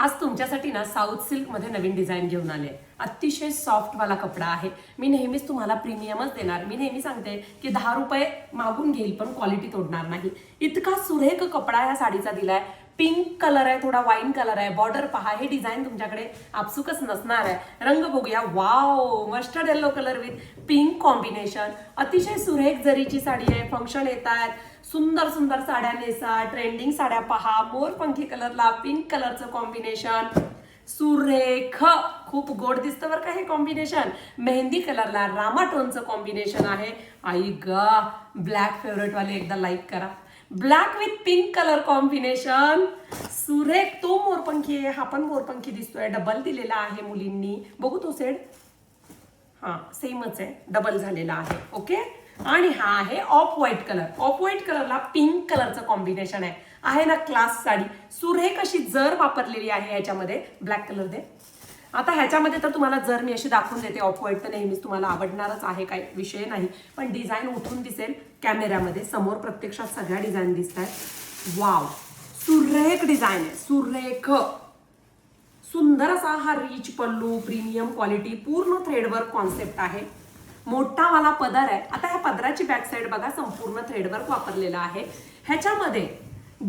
आज तुमच्यासाठी ना साऊथ सिल्क मध्ये नवीन डिझाईन घेऊन आले. अतिशय सॉफ्ट वाला कपडा आहे. मी नेहमीच तुम्हाला प्रीमियमच देणार. मी नेहमी सांगते की 10 रुपये मागून घेईल पण क्वालिटी तोडणार नाही. इतका सुरेख कपडा या साडीचा दिलाय. पिंक कलर आहे, थोडा वाईन कलर आहे. बॉर्डर पहा, हे डिझाईन तुमच्याकडे आपसुकच नसणार आहे. रंग बघूया. Wow, mustard yellow colour with pink combination. अतिशय सुरेख जरीची साडी आहे. फंक्शन येतात, सुंदर सुंदर साड्या नेसा. ट्रेंडिंग साड्या पहा. मोरपंखी कलरला पिंक कलरचं कॉम्बिनेशन सुरेख, खूप गोड दिसतं बरं का हे कॉम्बिनेशन. मेहंदी कलरला रामा टोनचं कॉम्बिनेशन आहे. आई ग, ब्लॅक फेवरेट वाले एकदा लाईक करा. Black with pink colour combination सुरेख. तो मोरपंखी आहे, हा पण मोरपंखी दिसतोय. डबल दिलेला आहे मुलींनी. बघू तो सेड. हा सेमच आहे, डबल झालेला आहे. ओके. आणि हा आहे off white colour. Off white कलरला पिंक कलरचं कॉम्बिनेशन आहे ना क्लास साडी. सुरेख अशी जर वापरलेली आहे ह्याच्यामध्ये. ब्लॅक कलर दे. आता ह्याच्यामध्ये तर तुम्हाला जर मी अशी दाखवून देते ऑफ व्हाईट, तर नेहमीच तुम्हाला आवडणारच आहे, काही विषय नाही. पण डिझाईन उठून दिसेल कॅमेऱ्यामध्ये. समोर प्रत्यक्षात सगळ्या डिझाईन दिसत आहेत. वाव, सुरेख डिझाईन आहे. सुरेख सुंदर असा हा रिच पल्लू, प्रीमियम क्वालिटी, पूर्ण थ्रेडवर्क कॉन्सेप्ट आहे. मोठा वाला पदर आहे. आता ह्या पदराची बॅक साईड बघा, संपूर्ण थ्रेडवर्क वापरलेला आहे. ह्याच्यामध्ये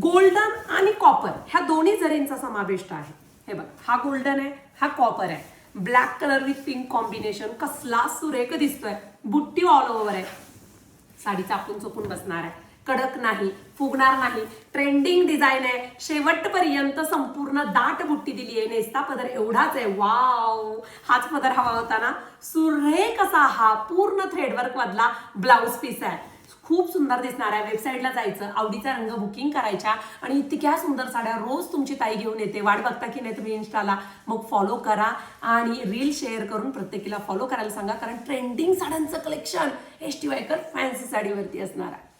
गोल्डन आणि कॉपर ह्या दोन्ही जरींचा समावेश आहे. हे बघा, हा गोल्डन आहे, हा कॉपर आहे. Black colour with pink combination कसला सुरेख दिसतोय. बुट्टी ऑल ओव्हर आहे. साडी चापून चोपून बसणार आहे. कडक नाही, फुगणार नाही. ट्रेंडिंग डिझाईन आहे. शेवटपर्यंत संपूर्ण दाट बुट्टी दिली आहे. नेसता पदर एवढाच आहे. वाव, हाच पदर हवा होता ना. सुरेख असा हा पूर्ण थ्रेडवर्क मधला ब्लाउज पीस आहे. खूप सुंदर दिसणार आहे. वेबसाईटला जायचं, आवडीचा रंग बुकिंग करायच्या आणि इतक्या सुंदर साड्या रोज तुमची ताई घेऊन येते. वाट बघता की नाही तुम्ही इन्स्टाला? मग फॉलो करा आणि रील शेअर करून प्रत्येकीला फॉलो करायला सांगा. कारण ट्रेंडिंग साड्यांचं collection S T Waikar fancy साडीवरती असणार आहे.